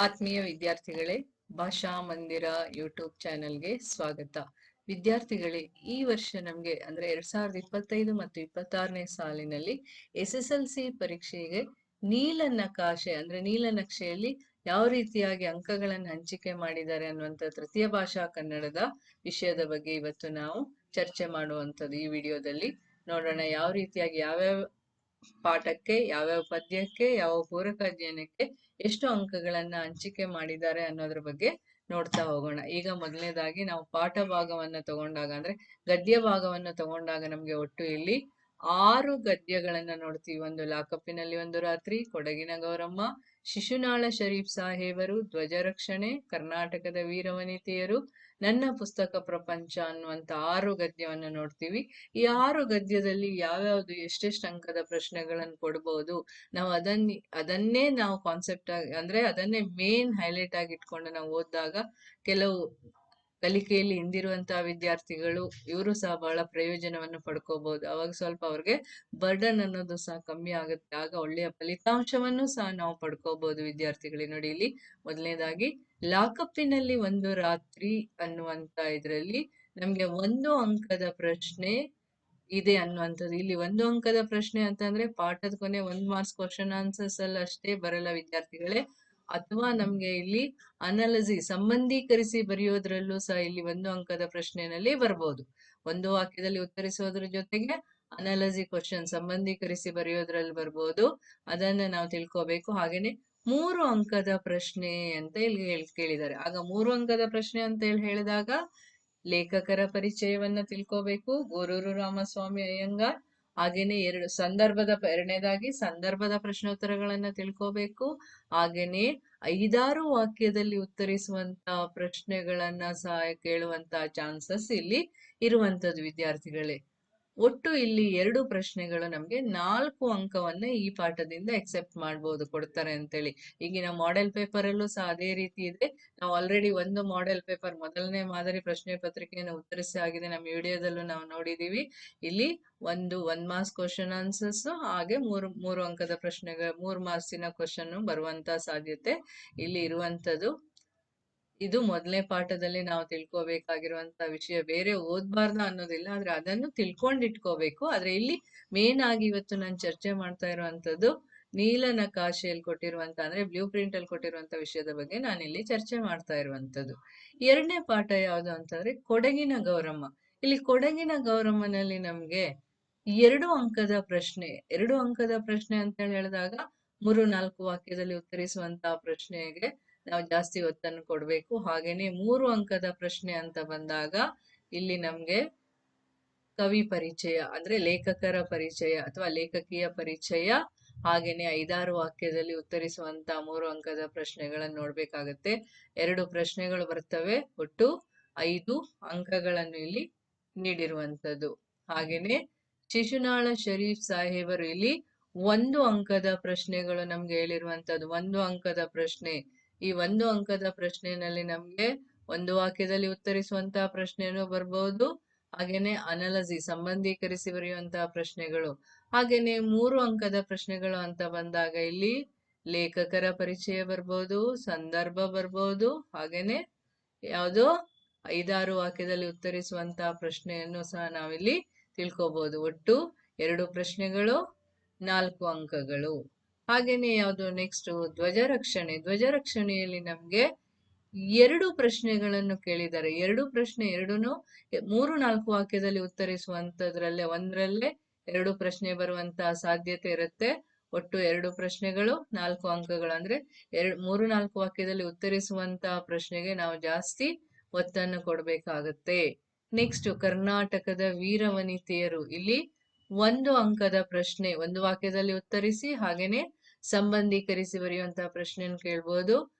ಆತ್ಮೀಯ ವಿದ್ಯಾರ್ಥಿಗಳೇ, ಭಾಷಾ ಮಂದಿರ ಯೂಟ್ಯೂಬ್ ಚಾನೆಲ್ಗೆ ಸ್ವಾಗತ. ವಿದ್ಯಾರ್ಥಿಗಳೇ, ಈ ವರ್ಷ ನಮಗೆ ಅಂದ್ರೆ 2025 ಮತ್ತು 26ನೇ ಸಾಲಿನಲ್ಲಿ SSLC ಪರೀಕ್ಷೆಗೆ ನೀಲನಕಾಶೆ ಅಂದ್ರೆ ನೀಲನಕ್ಷೆಯಲ್ಲಿ ಯಾವ ರೀತಿಯಾಗಿ ಅಂಕಗಳನ್ನು ಹಂಚಿಕೆ ಮಾಡಿದ್ದಾರೆ ಅನ್ನುವಂಥ ತೃತೀಯ ಭಾಷಾ ಕನ್ನಡದ ವಿಷಯದ ಬಗ್ಗೆ ಇವತ್ತು ನಾವು ಚರ್ಚೆ ಮಾಡುವಂಥದ್ದು. ಈ ವಿಡಿಯೋದಲ್ಲಿ ನೋಡೋಣ ಯಾವ ರೀತಿಯಾಗಿ ಯಾವ್ಯಾವ ಪಾಠಕ್ಕೆ, ಯಾವ್ಯಾವ ಪದ್ಯಕ್ಕೆ, ಯಾವ ಪೂರಕ ಅಧ್ಯಯನಕ್ಕೆ ಎಷ್ಟು ಅಂಕಗಳನ್ನ ಹಂಚಿಕೆ ಮಾಡಿದ್ದಾರೆ ಅನ್ನೋದ್ರ ಬಗ್ಗೆ ನೋಡ್ತಾ ಹೋಗೋಣ. ಈಗ ಮೊದಲನೇದಾಗಿ ನಾವು ಪಾಠ ಭಾಗವನ್ನ ತಗೊಂಡಾಗ ಅಂದ್ರೆ ಗದ್ಯ ಭಾಗವನ್ನ ತಗೊಂಡಾಗ ನಮ್ಗೆ ಒಟ್ಟು ಇಲ್ಲಿ 6 ಗದ್ಯಗಳನ್ನ ನೋಡ್ತೀವಿ. ಒಂದು ಲಾಕಪ್ಪಿನಲ್ಲಿ ಒಂದು ರಾತ್ರಿ, ಕೊಡಗಿನ ಗೌರಮ್ಮ, ಶಿಶುನಾಳ ಶರೀಫ್ ಸಾಹೇಬರು, ಧ್ವಜರಕ್ಷಣೆ, ಕರ್ನಾಟಕದ ವೀರವನಿತೆಯರು, ನನ್ನ ಪುಸ್ತಕ ಪ್ರಪಂಚ ಅನ್ನುವಂತ 6 ಗದ್ಯವನ್ನ ನೋಡ್ತೀವಿ. ಈ 6 ಗದ್ಯದಲ್ಲಿ ಯಾವ್ಯಾವ್ದು ಎಷ್ಟೆಷ್ಟು ಅಂಕದ ಪ್ರಶ್ನೆಗಳನ್ನು ಕೊಡ್ಬೋದು, ನಾವು ಅದನ್ನೇ ನಾವು ಕಾನ್ಸೆಪ್ಟ್ ಆಗಿ ಅಂದ್ರೆ ಅದನ್ನೇ ಮೇನ್ ಹೈಲೈಟ್ ಆಗಿ ಇಟ್ಕೊಂಡು ನಾವು ಓದಿದಾಗ ಕೆಲವು ಕಲಿಕೆಯಲ್ಲಿ ಹಿಂದಿರುವಂತಹ ವಿದ್ಯಾರ್ಥಿಗಳು ಇವರು ಸಹ ಬಹಳ ಪ್ರಯೋಜನವನ್ನು ಪಡ್ಕೋಬಹುದು. ಅವಾಗ ಸ್ವಲ್ಪ ಅವ್ರಿಗೆ ಬರ್ಡನ್ ಅನ್ನೋದು ಸಹ ಕಮ್ಮಿ ಆಗುತ್ತೆ. ಆಗ ಒಳ್ಳೆಯ ಫಲಿತಾಂಶವನ್ನು ಸಹ ನಾವು ಪಡ್ಕೋಬಹುದು ವಿದ್ಯಾರ್ಥಿಗಳಿಗೆ. ನೋಡಿ, ಇಲ್ಲಿ ಮೊದಲನೇದಾಗಿ ಲಾಕಪ್ಪಿನಲ್ಲಿ ಒಂದು ರಾತ್ರಿ ಅನ್ನುವಂತ ಇದ್ರಲ್ಲಿ ನಮ್ಗೆ 1 ಅಂಕದ ಪ್ರಶ್ನೆ ಇದೆ ಅನ್ನುವಂಥದ್ದು. ಇಲ್ಲಿ 1 ಅಂಕದ ಪ್ರಶ್ನೆ ಅಂತಂದ್ರೆ ಪಾಠದ ಕೊನೆ 1 ಮಾರ್ಕ್ಸ್ ಕ್ವಶನ್ ಆನ್ಸರ್ಸ್ ಅಲ್ಲಿ ಅಷ್ಟೇ ಬರಲ್ಲ ವಿದ್ಯಾರ್ಥಿಗಳೇ, ಅಥವಾ ನಮ್ಗೆ ಇಲ್ಲಿ ಸಂಬಂಧೀಕರಿಸಿ ಬರೆಯೋದ್ರಲ್ಲೂ ಸಹ ಇಲ್ಲಿ 1 ಅಂಕದ ಪ್ರಶ್ನೆನಲ್ಲಿ ಬರ್ಬೋದು. ಒಂದು ವಾಕ್ಯದಲ್ಲಿ ಉತ್ತರಿಸೋದ್ರ ಜೊತೆಗೆ ಅನಾಲಜಿ ಕ್ವಶನ್ ಸಂಬಂಧೀಕರಿಸಿ ಬರೆಯೋದ್ರಲ್ಲಿ ಬರ್ಬೋದು. ಅದನ್ನ ನಾವು ತಿಳ್ಕೋಬೇಕು. ಹಾಗೇನೆ 3 ಅಂಕದ ಪ್ರಶ್ನೆ ಅಂತ ಇಲ್ಲಿ ಕೇಳಿದ್ದಾರೆ. ಆಗ 3 ಅಂಕದ ಪ್ರಶ್ನೆ ಅಂತ ಹೇಳಿದಾಗ ಲೇಖಕರ ಪರಿಚಯವನ್ನ ತಿಳ್ಕೋಬೇಕು, ಗೋರೂರು ರಾಮಸ್ವಾಮಿ ಅಯ್ಯಂಗಾರ್. ಹಾಗೇನೆ ಎರಡನೇದಾಗಿ ಸಂದರ್ಭದ ಪ್ರಶ್ನೋತ್ತರಗಳನ್ನ ತಿಳ್ಕೋಬೇಕು. ಹಾಗೇನೆ 5-6 ವಾಕ್ಯದಲ್ಲಿ ಉತ್ತರಿಸುವಂತ ಪ್ರಶ್ನೆಗಳನ್ನ ಸಹ ಕೇಳುವಂತ ಚಾನ್ಸಸ್ ಇಲ್ಲಿ ಇರುವಂತದ್ದು ವಿದ್ಯಾರ್ಥಿಗಳೇ. ಒಟ್ಟು ಇಲ್ಲಿ 2 ಪ್ರಶ್ನೆಗಳು ನಮ್ಗೆ 4 ಅಂಕವನ್ನ ಈ ಪಾಠದಿಂದ ಎಕ್ಸೆಪ್ಟ್ ಮಾಡ್ಬೋದು, ಕೊಡ್ತಾರೆ ಅಂತೇಳಿ. ಈಗಿನ ಮಾಡೆಲ್ ಪೇಪರ್ ಅಲ್ಲೂ ಸಹ ಅದೇ ರೀತಿ ಇದೆ. ನಾವು ಆಲ್ರೆಡಿ ಒಂದು ಮಾಡೆಲ್ ಪೇಪರ್ ಮೊದಲನೇ ಮಾದರಿ ಪ್ರಶ್ನೆ ಪತ್ರಿಕೆಯನ್ನು ಉತ್ತರಿಸಿ ಆಗಿದೆ, ನಮ್ಮ ವಿಡಿಯೋದಲ್ಲೂ ನಾವು ನೋಡಿದೀವಿ. ಇಲ್ಲಿ ಒಂದು 1 ಮಾರ್ಕ್ಸ್ ಕ್ವಶನ್ ಆನ್ಸರ್ಸ್ ಹಾಗೆ ಮೂರು ಅಂಕದ ಪ್ರಶ್ನೆಗಳು, 3 ಮಾರ್ಕ್ಸಿನ ಕ್ವಶನ್ ಬರುವಂತ ಸಾಧ್ಯತೆ ಇಲ್ಲಿ ಇರುವಂತದ್ದು. ಇದು ಮೊದಲನೇ ಪಾಠದಲ್ಲಿ ನಾವು ತಿಳ್ಕೊಬೇಕಾಗಿರುವಂತ ವಿಷಯ. ಬೇರೆ ಓದ್ಬಾರ್ದ ಅನ್ನೋದಿಲ್ಲ, ಆದ್ರೆ ಅದನ್ನು ತಿಳ್ಕೊಂಡಿಟ್ಕೋಬೇಕು. ಆದ್ರೆ ಇಲ್ಲಿ ಮೇನ್ ಆಗಿ ಇವತ್ತು ನಾನು ಚರ್ಚೆ ಮಾಡ್ತಾ ಇರುವಂತದ್ದು ನೀಲನಕಾಶೆಯಲ್ಲಿ ಕೊಟ್ಟಿರುವಂತ ಅಂದ್ರೆ ಬ್ಲೂ ಪ್ರಿಂಟ್ ಅಲ್ಲಿ ಕೊಟ್ಟಿರುವಂತ ವಿಷಯದ ಬಗ್ಗೆ ನಾನು ಇಲ್ಲಿ ಚರ್ಚೆ ಮಾಡ್ತಾ ಇರುವಂತದ್ದು. 2ನೇ ಪಾಠ ಯಾವುದು ಅಂತಂದ್ರೆ ಕೊಡಗಿನ ಗೌರಮ್ಮ. ಇಲ್ಲಿ ಕೊಡಗಿನ ಗೌರಮ್ಮನಲ್ಲಿ ನಮ್ಗೆ 2 ಅಂಕದ ಪ್ರಶ್ನೆ. 2 ಅಂಕದ ಪ್ರಶ್ನೆ ಅಂತ ಹೇಳಿದಾಗ 3-4 ವಾಕ್ಯದಲ್ಲಿ ಉತ್ತರಿಸುವಂತಹ ಪ್ರಶ್ನೆಗೆ ನಾವು ಜಾಸ್ತಿ ಒತ್ತನ್ನು ಕೊಡ್ಬೇಕು. ಹಾಗೇನೆ 3 ಅಂಕದ ಪ್ರಶ್ನೆ ಅಂತ ಬಂದಾಗ ಇಲ್ಲಿ ನಮ್ಗೆ ಕವಿ ಪರಿಚಯ ಅಂದ್ರೆ ಲೇಖಕರ ಪರಿಚಯ ಅಥವಾ ಲೇಖಕಿಯ ಪರಿಚಯ, ಹಾಗೇನೆ 5-6 ವಾಕ್ಯದಲ್ಲಿ ಉತ್ತರಿಸುವಂತ 3 ಅಂಕದ ಪ್ರಶ್ನೆಗಳನ್ನು ನೋಡ್ಬೇಕಾಗತ್ತೆ. 2 ಪ್ರಶ್ನೆಗಳು ಬರ್ತವೆ, ಒಟ್ಟು 5 ಅಂಕಗಳನ್ನು ಇಲ್ಲಿ ನೀಡಿರುವಂತದ್ದು. ಹಾಗೇನೆ ಶಿಶುನಾಳ ಶರೀಫ್ ಸಾಹೇಬರು ಇಲ್ಲಿ 1 ಅಂಕದ ಪ್ರಶ್ನೆಗಳು ನಮ್ಗೆ ಹೇಳಿರುವಂತದ್ದು. 1 ಅಂಕದ ಪ್ರಶ್ನೆ. ಈ 1 ಅಂಕದ ಪ್ರಶ್ನೆಯಲ್ಲಿ ನಮ್ಗೆ ಒಂದು ವಾಕ್ಯದಲ್ಲಿ ಉತ್ತರಿಸುವಂತಹ ಪ್ರಶ್ನೆನೂ ಬರ್ಬಹುದು, ಹಾಗೇನೆ ಸಂಬಂಧೀಕರಿಸಿ ಬರೆಯುವಂತಹ ಪ್ರಶ್ನೆಗಳು. ಹಾಗೇನೆ 3 ಅಂಕದ ಪ್ರಶ್ನೆಗಳು ಅಂತ ಬಂದಾಗ ಇಲ್ಲಿ ಲೇಖಕರ ಪರಿಚಯ ಬರ್ಬೋದು, ಸಂದರ್ಭ ಬರ್ಬೋದು, ಹಾಗೇನೆ ಯಾವುದೋ 5-6 ವಾಕ್ಯದಲ್ಲಿ ಉತ್ತರಿಸುವಂತಹ ಪ್ರಶ್ನೆಯನ್ನು ಸಹ ನಾವಿಲ್ಲಿ ತಿಳ್ಕೋಬಹುದು. ಒಟ್ಟು 2 ಪ್ರಶ್ನೆಗಳು, 4 ಅಂಕಗಳು. ಹಾಗೇನೆ ಯಾವುದು ನೆಕ್ಸ್ಟ್ ಧ್ವಜರಕ್ಷಣೆಯಲ್ಲಿ ನಮ್ಗೆ 2 ಪ್ರಶ್ನೆಗಳನ್ನು ಕೇಳಿದ್ದಾರೆ. 2 ಪ್ರಶ್ನೆ, 3-4 ವಾಕ್ಯದಲ್ಲಿ ಉತ್ತರಿಸುವಂತದ್ರಲ್ಲೇ ಒಂದ್ರಲ್ಲೇ 2 ಪ್ರಶ್ನೆ ಬರುವಂತಹ ಸಾಧ್ಯತೆ ಇರುತ್ತೆ. ಒಟ್ಟು 2 ಪ್ರಶ್ನೆಗಳು, 4 ಅಂಕಗಳು. ಅಂದ್ರೆ 3-4 ವಾಕ್ಯದಲ್ಲಿ ಉತ್ತರಿಸುವಂತಹ ಪ್ರಶ್ನೆಗೆ ನಾವು ಜಾಸ್ತಿ ಒತ್ತನ್ನು ಕೊಡ್ಬೇಕಾಗತ್ತೆ. ನೆಕ್ಸ್ಟ್ ಕರ್ನಾಟಕದ ವೀರವನಿತೆಯರು. ಇಲ್ಲಿ 1 ಅಂಕದ ಪ್ರಶ್ನೆ, ಒಂದು ವಾಕ್ಯದಲ್ಲಿ ಉತ್ತರಿಸಿ ಹಾಗೇನೆ ಸಂಬಂಧೀಕರಿಸಿ ಬರೆಯುವಂತಹ ಪ್ರಶ್ನೆಯನ್ನು ಕೇಳ್ಬೋದು.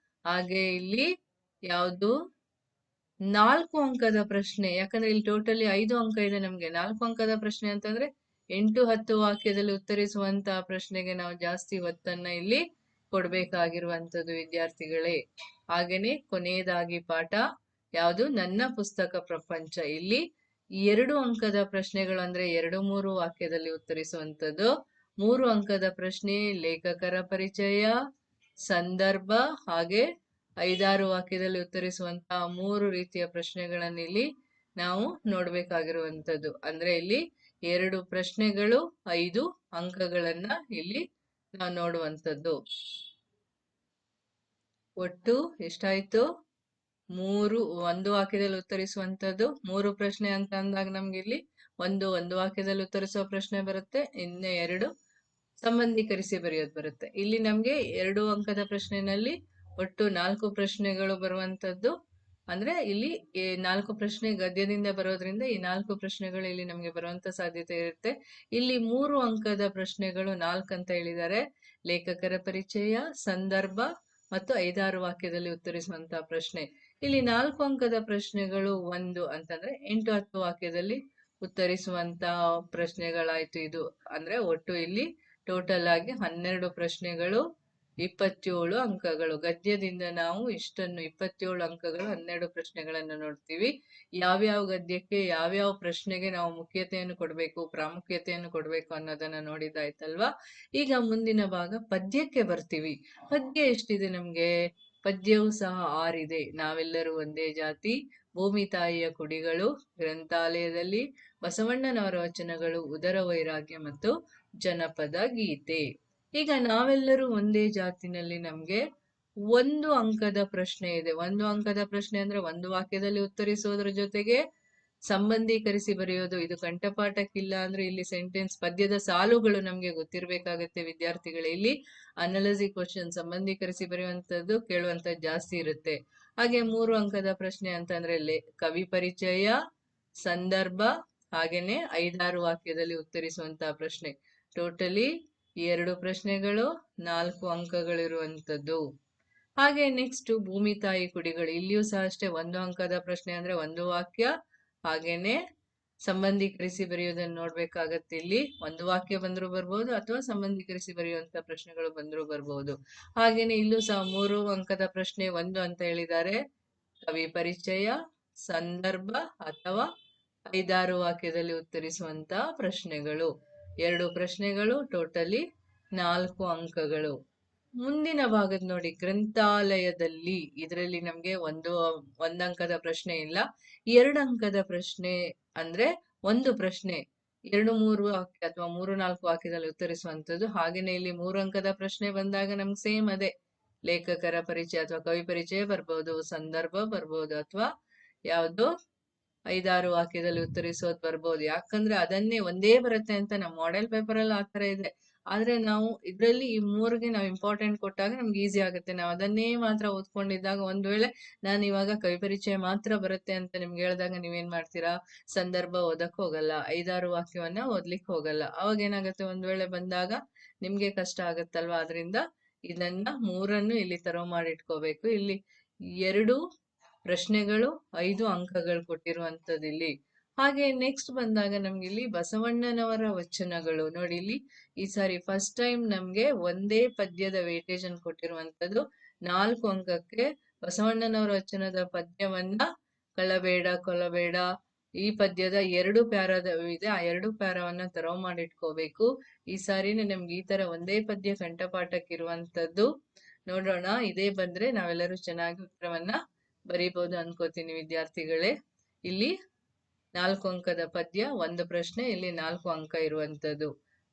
ಹಾಗೆ ಇಲ್ಲಿ ಯಾವುದು 4 ಅಂಕದ ಪ್ರಶ್ನೆ, ಯಾಕಂದ್ರೆ ಇಲ್ಲಿ ಟೋಟಲಿ 5 ಅಂಕ ಇದೆ ನಮ್ಗೆ. 4 ಅಂಕದ ಪ್ರಶ್ನೆ ಅಂತಂದ್ರೆ 8-10 ವಾಕ್ಯದಲ್ಲಿ ಉತ್ತರಿಸುವಂತಹ ಪ್ರಶ್ನೆಗೆ ನಾವು ಜಾಸ್ತಿ ಒತ್ತನ್ನ ಇಲ್ಲಿ ಕೊಡ್ಬೇಕಾಗಿರುವಂತದ್ದು ವಿದ್ಯಾರ್ಥಿಗಳೇ. ಹಾಗೇನೆ ಕೊನೆಯದಾಗಿ ಪಾಠ ಯಾವುದು ನನ್ನ ಪುಸ್ತಕ ಪ್ರಪಂಚ. ಇಲ್ಲಿ 2 ಅಂಕದ ಪ್ರಶ್ನೆಗಳು ಅಂದ್ರೆ 2-3 ವಾಕ್ಯದಲ್ಲಿ ಉತ್ತರಿಸುವಂತದ್ದು. 3 ಅಂಕದ ಪ್ರಶ್ನೆ ಲೇಖಕರ ಪರಿಚಯ, ಸಂದರ್ಭ ಹಾಗೆ 5-6 ವಾಕ್ಯದಲ್ಲಿ ಉತ್ತರಿಸುವಂತಹ 3 ರೀತಿಯ ಪ್ರಶ್ನೆಗಳನ್ನ ಇಲ್ಲಿ ನಾವು ನೋಡ್ಬೇಕಾಗಿರುವಂತದ್ದು. ಅಂದ್ರೆ ಇಲ್ಲಿ 2 ಪ್ರಶ್ನೆಗಳು 5 ಅಂಕಗಳನ್ನ ಇಲ್ಲಿ ನಾವು ನೋಡುವಂತದ್ದು. ಒಟ್ಟು ಎಷ್ಟಾಯ್ತು? 3 ಒಂದು ವಾಕ್ಯದಲ್ಲಿ ಉತ್ತರಿಸುವಂತದ್ದು 3 ಪ್ರಶ್ನೆ ಅಂತ ಅಂದಾಗ ನಮ್ಗೆ ಇಲ್ಲಿ ಒಂದು ವಾಕ್ಯದಲ್ಲಿ ಉತ್ತರಿಸುವ ಪ್ರಶ್ನೆ ಬರುತ್ತೆ, ಇನ್ನು 2 ಸಂಬಂಧೀಕರಿಸಿ ಬರೆಯೋದು ಬರುತ್ತೆ. ಇಲ್ಲಿ ನಮ್ಗೆ 2 ಅಂಕದ ಪ್ರಶ್ನೆನಲ್ಲಿ ಒಟ್ಟು 4 ಪ್ರಶ್ನೆಗಳು ಬರುವಂತದ್ದು. ಅಂದ್ರೆ ಇಲ್ಲಿ 4 ಪ್ರಶ್ನೆ ಗದ್ಯದಿಂದ ಬರೋದ್ರಿಂದ ಈ 4 ಪ್ರಶ್ನೆಗಳು ಇಲ್ಲಿ ನಮ್ಗೆ ಬರುವಂತ ಸಾಧ್ಯತೆ ಇರುತ್ತೆ. ಇಲ್ಲಿ 3 ಅಂಕದ ಪ್ರಶ್ನೆಗಳು 4 ಅಂತ ಹೇಳಿದ್ದಾರೆ. ಲೇಖಕರ ಪರಿಚಯ, ಸಂದರ್ಭ ಮತ್ತು 5-6 ವಾಕ್ಯದಲ್ಲಿ ಉತ್ತರಿಸುವಂತಹ ಪ್ರಶ್ನೆ. ಇಲ್ಲಿ 4 ಅಂಕದ ಪ್ರಶ್ನೆಗಳು 1 ಅಂತಂದ್ರೆ 8-10 ವಾಕ್ಯದಲ್ಲಿ ಉತ್ತರಿಸುವಂತಹ ಪ್ರಶ್ನೆಗಳಾಯ್ತು ಇದು. ಅಂದ್ರೆ ಒಟ್ಟು ಇಲ್ಲಿ ಟೋಟಲ್ ಆಗಿ 12 ಪ್ರಶ್ನೆಗಳು 27 ಅಂಕಗಳು. ಗದ್ಯದಿಂದ ನಾವು ಇಷ್ಟನ್ನು 27 ಅಂಕಗಳು 12 ಪ್ರಶ್ನೆಗಳನ್ನು ನೋಡ್ತೀವಿ. ಯಾವ್ಯಾವ ಗದ್ಯಕ್ಕೆ ಯಾವ್ಯಾವ ಪ್ರಶ್ನೆಗೆ ನಾವು ಮುಖ್ಯತೆಯನ್ನು ಕೊಡಬೇಕು, ಪ್ರಾಮುಖ್ಯತೆಯನ್ನು ಕೊಡಬೇಕು ಅನ್ನೋದನ್ನ ನೋಡಿದಾಯ್ತಲ್ವಾ. ಈಗ ಮುಂದಿನ ಭಾಗ ಪದ್ಯಕ್ಕೆ ಬರ್ತೀವಿ. ಪದ್ಯ ಎಷ್ಟಿದೆ ನಮ್ಗೆ? ಪದ್ಯವೂ ಸಹ 6 ಇದೆ. ನಾವೆಲ್ಲರೂ ಒಂದೇ ಜಾತಿ, ಭೂಮಿ ತಾಯಿಯ ಕುಡಿಗಳು, ಗ್ರಂಥಾಲಯದಲ್ಲಿ, ಬಸವಣ್ಣನವರ ವಚನಗಳು, ಉದರ ವೈರಾಗ್ಯ ಮತ್ತು ಜನಪದ ಗೀತೆ. ಈಗ ನಾವೆಲ್ಲರೂ ಒಂದೇ ಜಾತಿನಲ್ಲಿ ನಮ್ಗೆ 1 ಅಂಕದ ಪ್ರಶ್ನೆ ಇದೆ. 1 ಅಂಕದ ಪ್ರಶ್ನೆ ಅಂದ್ರೆ 1 ವಾಕ್ಯದಲ್ಲಿ ಉತ್ತರಿಸೋದ್ರ ಜೊತೆಗೆ ಸಂಬಂಧೀಕರಿಸಿ ಬರೆಯೋದು. ಇದು ಕಂಠಪಾಠಕ್ಕಿಲ್ಲ ಅಂದ್ರೆ ಇಲ್ಲಿ ಸೆಂಟೆನ್ಸ್ ಪದ್ಯದ ಸಾಲುಗಳು ನಮ್ಗೆ ಗೊತ್ತಿರ್ಬೇಕಾಗತ್ತೆ ವಿದ್ಯಾರ್ಥಿಗಳೇ. ಇಲ್ಲಿ ಅನಾಲಜಿ ಕ್ವಶನ್ ಸಂಬಂಧೀಕರಿಸಿ ಬರೆಯುವಂತದ್ದು ಕೇಳುವಂತದ್ದು ಜಾಸ್ತಿ ಇರುತ್ತೆ. ಹಾಗೆ 3 ಅಂಕದ ಪ್ರಶ್ನೆ ಅಂತಂದ್ರೆ ಕವಿ ಪರಿಚಯ, ಸಂದರ್ಭ, ಹಾಗೇನೆ 5-6 ವಾಕ್ಯದಲ್ಲಿ ಉತ್ತರಿಸುವಂತಹ ಪ್ರಶ್ನೆ. ಟೋಟಲಿ 2 ಪ್ರಶ್ನೆಗಳು 4 ಅಂಕಗಳಿರುವಂತದ್ದು. ಹಾಗೆ ನೆಕ್ಸ್ಟ್ ಭೂಮಿ ತಾಯಿ ಕುಡಿಗಳು. ಇಲ್ಲಿಯೂ ಸಹ ಅಷ್ಟೇ 1 ಅಂಕದ ಪ್ರಶ್ನೆ ಅಂದ್ರೆ 1 ವಾಕ್ಯ, ಹಾಗೇನೆ ಸಂಬಂಧೀಕರಿಸಿ ಬರೆಯೋದನ್ನ ನೋಡ್ಬೇಕಾಗತ್ತೆ. ಇಲ್ಲಿ 1 ವಾಕ್ಯ ಬಂದ್ರು ಬರ್ಬೋದು ಅಥವಾ ಸಂಬಂಧೀಕರಿಸಿ ಬರೆಯುವಂತ ಪ್ರಶ್ನೆಗಳು ಬಂದ್ರು ಬರ್ಬೋದು. ಹಾಗೇನೆ ಇಲ್ಲೂ ಸಹ 3 ಅಂಕದ ಪ್ರಶ್ನೆ 1 ಅಂತ ಹೇಳಿದ್ದಾರೆ. ಕವಿ ಪರಿಚಯ, ಸಂದರ್ಭ ಅಥವಾ 5-6 ವಾಕ್ಯದಲ್ಲಿ ಉತ್ತರಿಸುವಂತ ಪ್ರಶ್ನೆಗಳು. 2 ಪ್ರಶ್ನೆಗಳು ಟೋಟಲಿ 4 ಅಂಕಗಳು. ಮುಂದಿನ ಭಾಗದ ನೋಡಿ, ಗ್ರಂಥಾಲಯದಲ್ಲಿ. ಇದರಲ್ಲಿ ನಮ್ಗೆ ಒಂದು ಅಂಕದ ಪ್ರಶ್ನೆ ಇಲ್ಲ. 2 ಅಂಕದ ಪ್ರಶ್ನೆ ಅಂದ್ರೆ ಒಂದು ಪ್ರಶ್ನೆ 2-3 ವಾಕ್ಯ ಅಥವಾ 3-4 ವಾಕ್ಯದಲ್ಲಿ ಉತ್ತರಿಸುವಂತದ್ದು. ಹಾಗೇನೆ ಇಲ್ಲಿ 3 ಅಂಕದ ಪ್ರಶ್ನೆ ಬಂದಾಗ ನಮ್ಗೆ ಸೇಮ್ ಅದೇ, ಲೇಖಕರ ಪರಿಚಯ ಅಥವಾ ಕವಿ ಪರಿಚಯ ಬರ್ಬೋದು, ಸಂದರ್ಭ ಬರ್ಬೋದು, ಅಥವಾ ಯಾವ್ದೋ 5-6 ವಾಕ್ಯದಲ್ಲಿ ಉತ್ತರಿಸೋದು ಬರ್ಬೋದು. ಯಾಕಂದ್ರೆ ಅದನ್ನೇ ಒಂದೇ ಬರುತ್ತೆ ಅಂತ ನಮ್ಮ ಮಾಡೆಲ್ ಪೇಪರ್ ಅಲ್ಲಿ ಆತರ ಇದೆ. ಆದ್ರೆ ನಾವು ಇದ್ರಲ್ಲಿ ಈ 3ಗೆ ನಾವು ಇಂಪಾರ್ಟೆಂಟ್ ಕೊಟ್ಟಾಗ ನಮ್ಗೆ ಈಸಿ ಆಗುತ್ತೆ. ನಾವು ಅದನ್ನೇ ಮಾತ್ರ ಓದ್ಕೊಂಡಿದ್ದಾಗ ಒಂದ್ ವೇಳೆ ನಾನು ಇವಾಗ ಕವಿ ಪರಿಚಯ ಮಾತ್ರ ಬರುತ್ತೆ ಅಂತ ನಿಮ್ಗೆ ಹೇಳಿದಾಗ ನೀವೇನ್ ಮಾಡ್ತೀರಾ? ಸಂದರ್ಭ ಓದಕ್ ಹೋಗಲ್ಲ, 5-6 ವಾಕ್ಯವನ್ನ ಓದ್ಲಿಕ್ಕೆ ಹೋಗಲ್ಲ. ಅವಾಗ ಏನಾಗುತ್ತೆ, ಒಂದ್ ವೇಳೆ ಬಂದಾಗ ನಿಮ್ಗೆ ಕಷ್ಟ ಆಗತ್ತಲ್ವಾ. ಆದ್ರಿಂದ ಇದನ್ನ 3ಅನ್ನು ಇಲ್ಲಿ ತರೋ ಮಾಡಿಟ್ಕೋಬೇಕು. ಇಲ್ಲಿ 2 ಪ್ರಶ್ನೆಗಳು 5 ಅಂಕಗಳು ಕೊಟ್ಟಿರುವಂತದ್ದು ಇಲ್ಲಿ. ಹಾಗೆ ನೆಕ್ಸ್ಟ್ ಬಂದಾಗ ನಮ್ಗೆ ಇಲ್ಲಿ ಬಸವಣ್ಣನವರ ವಚನಗಳು. ನೋಡಿ ಇಲ್ಲಿ ಈ ಸಾರಿ ಫಸ್ಟ್ ಟೈಮ್ ನಮ್ಗೆ ಒಂದೇ ಪದ್ಯದ ವೇಟೇಜ್ ಅನ್ನು ಕೊಟ್ಟಿರುವಂತದ್ದು. 4 ಅಂಕಕ್ಕೆ ಬಸವಣ್ಣನವರ ವಚನದ ಪದ್ಯವನ್ನ ಕಳಬೇಡ ಕೊಲಬೇಡ ಈ ಪದ್ಯದ 2 ಪ್ಯಾರದ ಇದೆ. ಆ 2 ಪ್ಯಾರವನ್ನ ತರೋ ಮಾಡಿಟ್ಕೋಬೇಕು. ಈ ಸಾರಿನೇ ನಮ್ಗೆ ಈ ತರ ಒಂದೇ ಪದ್ಯ ಕಂಠಪಾಠಕ್ಕಿರುವಂತದ್ದು. ನೋಡೋಣ, ಇದೇ ಬಂದ್ರೆ ನಾವೆಲ್ಲರೂ ಚೆನ್ನಾಗಿ ಉತ್ತರವನ್ನ ಬರೀಬಹುದು ಅನ್ಕೋತೀನಿ ವಿದ್ಯಾರ್ಥಿಗಳೇ. ಇಲ್ಲಿ 4 ಅಂಕದ ಪದ್ಯ, 1 ಪ್ರಶ್ನೆ, ಇಲ್ಲಿ 4 ಅಂಕ ಇರುವಂತದ್ದು.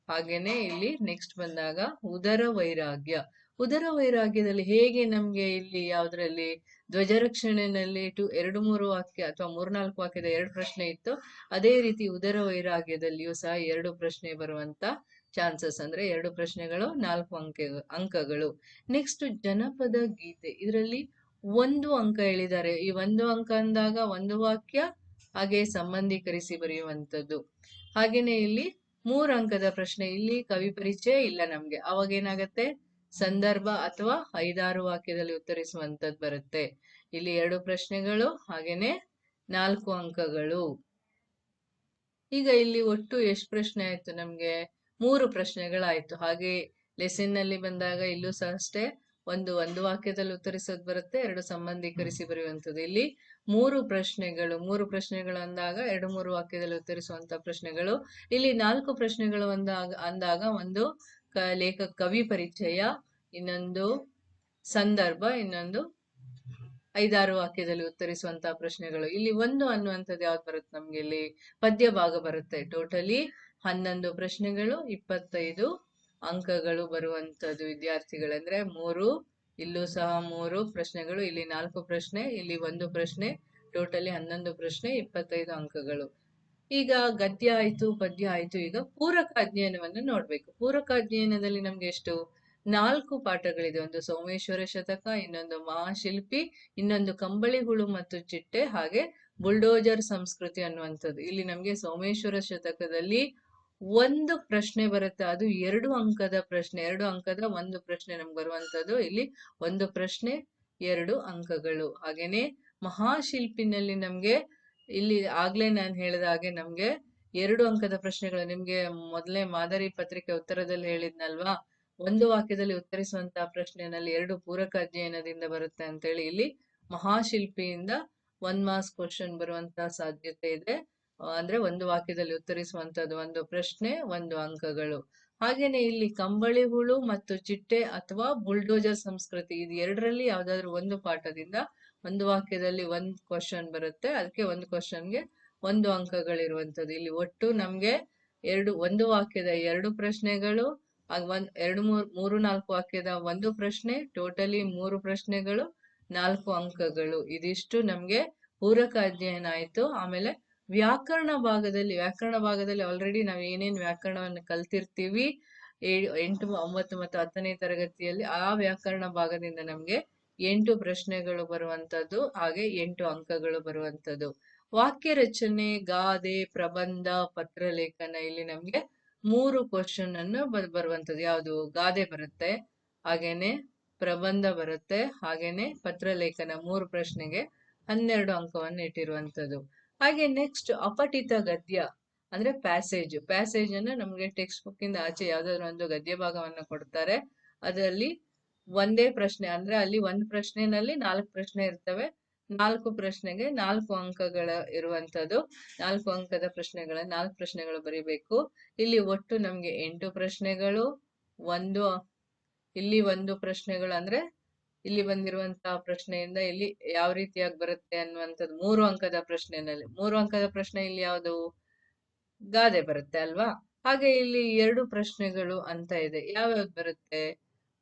ಹಾಗೇನೆ ಇಲ್ಲಿ ನೆಕ್ಸ್ಟ್ ಬಂದಾಗ ಉದರ ವೈರಾಗ್ಯ. ಉದರ ವೈರಾಗ್ಯದಲ್ಲಿ ಹೇಗೆ ನಮ್ಗೆ ಇಲ್ಲಿ ಯಾವ್ದ್ರಲ್ಲಿ ಧ್ವಜರಕ್ಷಣೆಯಲ್ಲಿ 2-3 ವಾಕ್ಯ ಅಥವಾ 3-4 ವಾಕ್ಯದ 2 ಪ್ರಶ್ನೆ ಇತ್ತು, ಅದೇ ರೀತಿ ಉದರ ವೈರಾಗ್ಯದಲ್ಲಿಯೂ ಸಹ 2 ಪ್ರಶ್ನೆ ಬರುವಂತ ಚಾನ್ಸಸ್. ಅಂದ್ರೆ 2 ಪ್ರಶ್ನೆಗಳು 4 ಅಂಕಗಳು. ನೆಕ್ಸ್ಟ್ ಜನಪದ ಗೀತೆ. ಇದರಲ್ಲಿ 1 ಅಂಕ ಹೇಳಿದ್ದಾರೆ. ಈ 1 ಅಂಕ ಅಂದಾಗ 1 ವಾಕ್ಯ ಹಾಗೆ ಸಂಬಂಧೀಕರಿಸಿ ಬರೆಯುವಂತದ್ದು. ಹಾಗೇನೆ ಇಲ್ಲಿ 3 ಅಂಕದ ಪ್ರಶ್ನೆ. ಇಲ್ಲಿ ಕವಿ ಪರಿಚಯ ಇಲ್ಲ ನಮ್ಗೆ. ಅವಾಗ ಏನಾಗತ್ತೆ, ಸಂದರ್ಭ ಅಥವಾ 5-6 ವಾಕ್ಯದಲ್ಲಿ ಉತ್ತರಿಸುವಂತದ್ದು ಬರುತ್ತೆ. ಇಲ್ಲಿ 2 ಪ್ರಶ್ನೆಗಳು ಹಾಗೇನೆ 4 ಅಂಕಗಳು. ಈಗ ಇಲ್ಲಿ ಒಟ್ಟು ಎಷ್ಟು ಪ್ರಶ್ನೆ ಆಯ್ತು ನಮ್ಗೆ? 3 ಪ್ರಶ್ನೆಗಳಾಯ್ತು. ಹಾಗೆ ಲೆಸನ್ ನಲ್ಲಿ ಬಂದಾಗ ಇಲ್ಲೂ ಸಹ ಅಷ್ಟೇ, ಒಂದು ವಾಕ್ಯದಲ್ಲಿ ಉತ್ತರಿಸೋದು ಬರುತ್ತೆ, 2 ಸಂಬಂಧೀಕರಿಸಿ ಬರೆಯುವಂಥದ್ದು. ಇಲ್ಲಿ 3 ಪ್ರಶ್ನೆಗಳು ಅಂದಾಗ 2-3 ವಾಕ್ಯದಲ್ಲಿ ಉತ್ತರಿಸುವಂತ ಪ್ರಶ್ನೆಗಳು. ಇಲ್ಲಿ 4 ಪ್ರಶ್ನೆಗಳು ಅಂದಾಗ ಒಂದು ಕವಿ ಪರಿಚಯ, ಇನ್ನೊಂದು ಸಂದರ್ಭ, ಇನ್ನೊಂದು 5-6 ವಾಕ್ಯದಲ್ಲಿ ಉತ್ತರಿಸುವಂತಹ ಪ್ರಶ್ನೆಗಳು. ಇಲ್ಲಿ ಒಂದು ಅನ್ನುವಂಥದ್ದು ಯಾವ್ದು ಬರುತ್ತೆ ನಮ್ಗೆ? ಇಲ್ಲಿ ಪದ್ಯ ಭಾಗ ಬರುತ್ತೆ. ಟೋಟಲಿ 11 ಪ್ರಶ್ನೆಗಳು, 25 ಅಂಕಗಳು ಬರುವಂತದ್ದು ವಿದ್ಯಾರ್ಥಿಗಳಂದ್ರೆ 3, ಇಲ್ಲೂ ಸಹ 3 ಪ್ರಶ್ನೆಗಳು, ಇಲ್ಲಿ 4 ಪ್ರಶ್ನೆ, ಇಲ್ಲಿ 1 ಪ್ರಶ್ನೆ, ಟೋಟಲಿ 11 ಪ್ರಶ್ನೆ, 25 ಅಂಕಗಳು. ಈಗ ಗದ್ಯ ಆಯ್ತು, ಪದ್ಯ ಆಯ್ತು. ಈಗ ಪೂರಕ ಅಧ್ಯಯನವನ್ನು ನೋಡ್ಬೇಕು. ಪೂರಕ ಅಧ್ಯಯನದಲ್ಲಿ ನಮ್ಗೆ ಎಷ್ಟು? 4 ಪಾಠಗಳಿದೆ. ಒಂದು ಸೋಮೇಶ್ವರ ಶತಕ, ಇನ್ನೊಂದು ಮಹಾಶಿಲ್ಪಿ, ಇನ್ನೊಂದು ಕಂಬಳಿ ಹುಳು ಮತ್ತು ಚಿಟ್ಟೆ, ಹಾಗೆ ಬುಲ್ಡೋಜರ್ ಸಂಸ್ಕೃತಿ ಅನ್ನುವಂಥದ್ದು. ಇಲ್ಲಿ ನಮ್ಗೆ ಸೋಮೇಶ್ವರ ಶತಕದಲ್ಲಿ ಒಂದು ಪ್ರಶ್ನೆ ಬರುತ್ತೆ. ಅದು 2 ಅಂಕದ ಪ್ರಶ್ನೆ. 2 ಅಂಕದ ಒಂದು ಪ್ರಶ್ನೆ ನಮ್ಗೆ ಬರುವಂತದ್ದು. ಇಲ್ಲಿ ಒಂದು ಪ್ರಶ್ನೆ 2 ಅಂಕಗಳು. ಹಾಗೇನೆ ಮಹಾಶಿಲ್ಪಿನಲ್ಲಿ ನಮ್ಗೆ ಇಲ್ಲಿ ಆಗ್ಲೇ ನಾನು ಹೇಳಿದ ಹಾಗೆ ನಮ್ಗೆ 2 ಅಂಕದ ಪ್ರಶ್ನೆಗಳು. ನಿಮ್ಗೆ ಮೊದಲೇ ಮಾದರಿ ಪತ್ರಿಕೆ ಉತ್ತರದಲ್ಲಿ ಹೇಳಿದ್ನಲ್ವಾ, ಒಂದು ವಾಕ್ಯದಲ್ಲಿ ಉತ್ತರಿಸುವಂತಹ ಪ್ರಶ್ನೆಯಲ್ಲಿ 2 ಪೂರಕ ಅಧ್ಯಯನದಿಂದ ಬರುತ್ತೆ ಅಂತೇಳಿ. ಇಲ್ಲಿ ಮಹಾಶಿಲ್ಪಿಯಿಂದ 1 ಮಾರ್ಕ್ಸ್ ಕ್ವಶನ್ ಬರುವಂತಹ ಸಾಧ್ಯತೆ ಇದೆ. ಅಂದ್ರೆ ಒಂದು ವಾಕ್ಯದಲ್ಲಿ ಉತ್ತರಿಸುವಂತದ್ದು ಒಂದು ಪ್ರಶ್ನೆ, 1 ಅಂಕಗಳು. ಹಾಗೇನೆ ಇಲ್ಲಿ ಕಂಬಳಿ ಹುಳು ಮತ್ತು ಚಿಟ್ಟೆ ಅಥವಾ ಬುಲ್ಡೋಜರ್ ಸಂಸ್ಕೃತಿ, ಇದು ಎರಡರಲ್ಲಿ ಯಾವ್ದಾದ್ರು ಒಂದು ಪಾಠದಿಂದ ಒಂದು ವಾಕ್ಯದಲ್ಲಿ 1 ಕ್ವಶನ್ ಬರುತ್ತೆ. ಅದಕ್ಕೆ ಒಂದು ಕ್ವಶನ್ಗೆ 1 ಅಂಕಗಳಿರುವಂತದ್ದು. ಇಲ್ಲಿ ಒಟ್ಟು ನಮ್ಗೆ ಒಂದು ವಾಕ್ಯದ 2 ಪ್ರಶ್ನೆಗಳು, ಮೂರು 4 ವಾಕ್ಯದ 1 ಪ್ರಶ್ನೆ, ಟೋಟಲಿ 3 ಪ್ರಶ್ನೆಗಳು, 4 ಅಂಕಗಳು. ಇದಿಷ್ಟು ನಮ್ಗೆ ಪೂರಕ ಅಧ್ಯಯನ ಆಯ್ತು. ಆಮೇಲೆ ವ್ಯಾಕರಣ ಭಾಗದಲ್ಲಿ ಆಲ್ರೆಡಿ ನಾವು ಏನೇನ್ ವ್ಯಾಕರಣವನ್ನು ಕಲ್ತಿರ್ತೀವಿ 8, 9 ಮತ್ತು 10ನೇ ತರಗತಿಯಲ್ಲಿ, ಆ ವ್ಯಾಕರಣ ಭಾಗದಿಂದ ನಮ್ಗೆ 8 ಪ್ರಶ್ನೆಗಳು ಬರುವಂತದ್ದು, ಹಾಗೆ 8 ಅಂಕಗಳು ಬರುವಂತದ್ದು. ವಾಕ್ಯ ರಚನೆ, ಗಾದೆ, ಪ್ರಬಂಧ, ಪತ್ರಲೇಖನ, ಇಲ್ಲಿ ನಮ್ಗೆ 3 ಕ್ವಶನ್ ಅನ್ನು ಬರುವಂತದ್ದು. ಯಾವುದು? ಗಾದೆ ಬರುತ್ತೆ, ಹಾಗೇನೆ ಪ್ರಬಂಧ ಬರುತ್ತೆ, ಹಾಗೇನೆ ಪತ್ರಲೇಖನ. 3 ಪ್ರಶ್ನೆಗೆ 12 ಅಂಕವನ್ನು ಇಟ್ಟಿರುವಂತದ್ದು. ಹಾಗೆ ನೆಕ್ಸ್ಟ್ ಅಪಠಿತ ಗದ್ಯ ಅಂದ್ರೆ ಪ್ಯಾಸೇಜ್ ಅನ್ನು ನಮ್ಗೆ ಟೆಕ್ಸ್ಟ್ ಬುಕ್ ಇಂದ ಆಚೆ ಯಾವ್ದಾದ್ರು ಒಂದು ಗದ್ಯ ಭಾಗವನ್ನು ಕೊಡ್ತಾರೆ. ಅದರಲ್ಲಿ ಒಂದೇ ಪ್ರಶ್ನೆ, ಅಂದ್ರೆ ಅಲ್ಲಿ ಒಂದು ಪ್ರಶ್ನೆನಲ್ಲಿ 4 ಪ್ರಶ್ನೆ ಇರ್ತವೆ. 4 ಪ್ರಶ್ನೆಗೆ 4 ಅಂಕಗಳ ಇರುವಂತದ್ದು. 4 ಅಂಕದ ಪ್ರಶ್ನೆಗಳ 4 ಪ್ರಶ್ನೆಗಳು ಬರೀಬೇಕು. ಇಲ್ಲಿ ಒಟ್ಟು ನಮ್ಗೆ 8 ಪ್ರಶ್ನೆಗಳು, ಇಲ್ಲಿ 1 ಪ್ರಶ್ನೆಗಳು. ಅಂದ್ರೆ ಇಲ್ಲಿ ಬಂದಿರುವಂತಹ ಪ್ರಶ್ನೆಯಿಂದ ಇಲ್ಲಿ ಯಾವ ರೀತಿಯಾಗಿ ಬರುತ್ತೆ ಅನ್ನುವಂಥದ್ದು 3 ಅಂಕದ ಪ್ರಶ್ನೆನಲ್ಲಿ. 3 ಅಂಕದ ಪ್ರಶ್ನೆ ಇಲ್ಲಿ ಯಾವುದು? ಗಾದೆ ಬರುತ್ತೆ ಅಲ್ವಾ? ಹಾಗೆ ಇಲ್ಲಿ 2 ಪ್ರಶ್ನೆಗಳು ಅಂತ ಇದೆ. ಯಾವ್ಯಾವ್ದು ಬರುತ್ತೆ?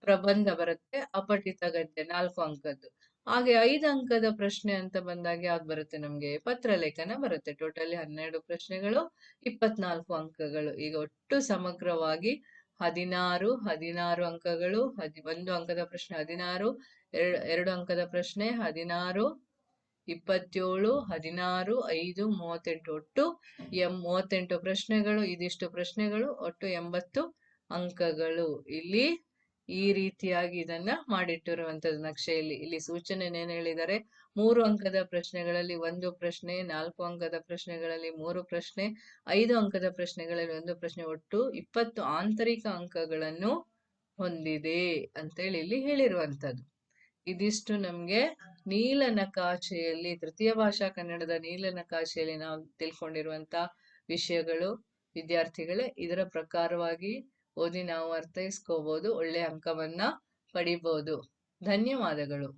ಪ್ರಬಂಧ ಬರುತ್ತೆ, ಅಪಠಿತ ಗದ್ಯ 4 ಅಂಕದ್ದು. ಹಾಗೆ 5 ಅಂಕದ ಪ್ರಶ್ನೆ ಅಂತ ಬಂದಾಗ ಯಾವ್ದು ಬರುತ್ತೆ ನಮ್ಗೆ? ಪತ್ರಲೇಖನ ಬರುತ್ತೆ. ಟೋಟಲಿ 12 ಪ್ರಶ್ನೆಗಳು, 24 ಅಂಕಗಳು. ಈಗ ಒಟ್ಟು ಸಮಗ್ರವಾಗಿ 16 ಅಂಕಗಳು. 1 ಅಂಕದ ಪ್ರಶ್ನೆ 16, 2 ಅಂಕದ ಪ್ರಶ್ನೆ 16, 27, 16, 5, 38, ಒಟ್ಟು 38 ಪ್ರಶ್ನೆಗಳು. ಇದಿಷ್ಟು ಪ್ರಶ್ನೆಗಳು, ಒಟ್ಟು 80 ಅಂಕಗಳು. ಇಲ್ಲಿ ಈ ರೀತಿಯಾಗಿ ಇದನ್ನ ಮಾಡಿಟ್ಟಿರುವಂತದ್ದು ನಕ್ಷೆಯಲ್ಲಿ. ಇಲ್ಲಿ ಸೂಚನೆ ಏನ್ ಹೇಳಿದ್ದಾರೆ? 3 ಅಂಕದ ಪ್ರಶ್ನೆಗಳಲ್ಲಿ 1 ಪ್ರಶ್ನೆ, 4 ಅಂಕದ ಪ್ರಶ್ನೆಗಳಲ್ಲಿ 3 ಪ್ರಶ್ನೆ, 5 ಅಂಕದ ಪ್ರಶ್ನೆಗಳಲ್ಲಿ 1 ಪ್ರಶ್ನೆ, ಒಟ್ಟು 20 ಆಂತರಿಕ ಅಂಕಗಳನ್ನು ಹೊಂದಿದೆ ಅಂತೇಳಿ ಇಲ್ಲಿ ಹೇಳಿರುವಂತದ್ದು. ಇದಿಷ್ಟು ನಮ್ಗೆ ನೀಲನಕಾಶೆಯಲ್ಲಿ, ತೃತೀಯ ಭಾಷಾ ಕನ್ನಡದ ನೀಲನಕಾಶೆಯಲ್ಲಿ ನಾವು ತಿಳ್ಕೊಂಡಿರುವಂತ ವಿಷಯಗಳು ವಿದ್ಯಾರ್ಥಿಗಳೇ. ಇದರ ಪ್ರಕಾರವಾಗಿ ಓದಿ ನಾವು ಅರ್ಥೈಸ್ಕೋಬಹುದು, ಒಳ್ಳೆ ಅಂಕವನ್ನ ಪಡಿಬಹುದು. ಧನ್ಯವಾದಗಳು.